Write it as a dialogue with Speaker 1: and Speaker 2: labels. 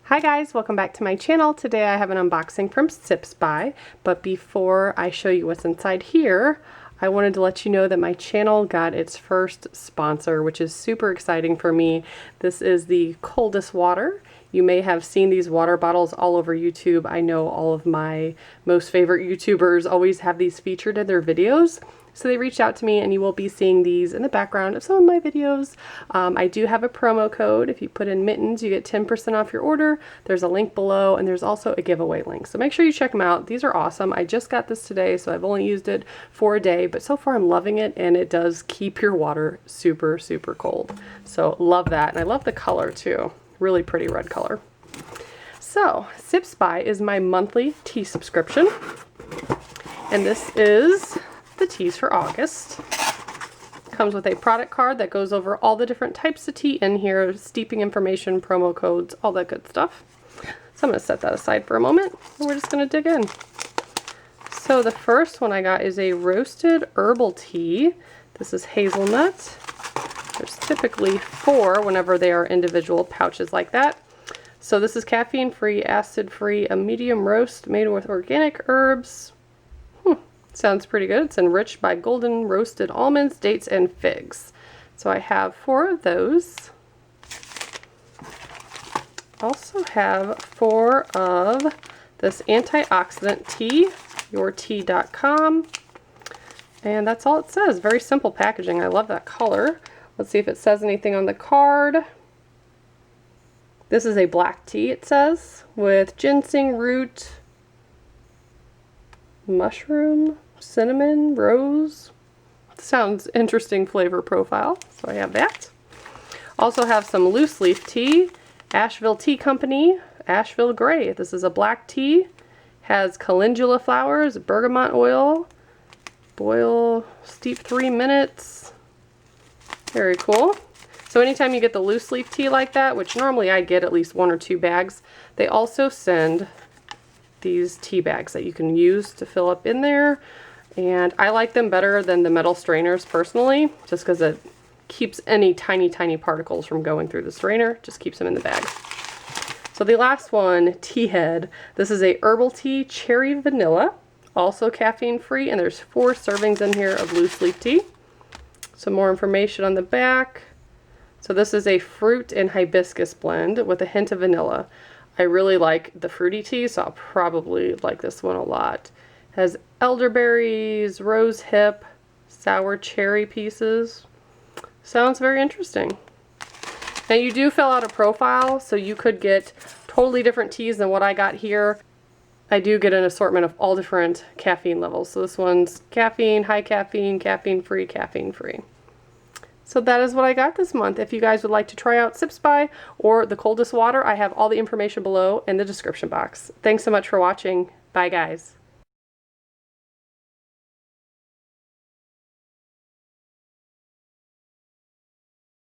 Speaker 1: Hi guys, welcome back to my channel. Today I have an unboxing from Sips By, but before I show you what's inside here, I wanted to let you know that my channel got its first sponsor, which is super exciting for me. This is the Coldest Water. You may have seen these water bottles all over YouTube. I know all of my most favorite YouTubers always have these featured in their videos. So they reached out to me, and you will be seeing these in the background of some of my videos. I do have a promo code. If you put in Mittens, you get 10% off your order. There's a link below, and there's also a giveaway link. So make sure you check them out. These are awesome. I just got this today, so I've only used it for a day, but so far I'm loving it, and it does keep your water super, super cold. So love that, and I love the color too. Really pretty red color. So Sips By is my monthly tea subscription, and this is the teas for August. Comes with a product card that goes over all the different types of tea in here, steeping information, promo codes, all that good stuff. So I'm going to set that aside for a moment, and we're just going to dig in. So the first one I got is a roasted herbal tea. This is hazelnut. There's typically 4 whenever they are individual pouches like that. So this is caffeine-free, acid-free, a medium roast made with organic herbs. Sounds pretty good. It's enriched by golden roasted almonds, dates, and figs. So I have 4 of those. Also have 4 of this antioxidant tea, yourtea.com. And that's all it says. Very simple packaging. I love that color. Let's see if it says anything on the card. This is a black tea, it says, with ginseng root, mushroom, cinnamon, rose. Sounds interesting flavor profile, so I have that. Also have some loose leaf tea, Asheville Tea Company, Asheville Gray. This is a black tea, has calendula flowers, bergamot oil, boil, steep 3 minutes. Very cool. So anytime you get the loose leaf tea like that, which normally I get at least 1 or 2 bags, they also send these tea bags that you can use to fill up in there. And I like them better than the metal strainers personally, just because it keeps any tiny particles from going through the strainer, just keeps them in the bag. So the last one, Tea Head. This is a herbal tea, cherry vanilla, also caffeine free, and there's 4 servings in here of loose leaf tea. Some more information on the back. So this is a fruit and hibiscus blend with a hint of vanilla. I really like the fruity tea, so I'll probably like this one a lot. Has elderberries, rose hip, sour cherry pieces. Sounds very interesting. Now you do fill out a profile, so you could get totally different teas than what I got here. I do get an assortment of all different caffeine levels. So this one's caffeine, high caffeine, caffeine free, caffeine free. So that is what I got this month. If you guys would like to try out Sips By or the Coldest Water, I have all the information below in the description box. Thanks so much for watching. Bye guys.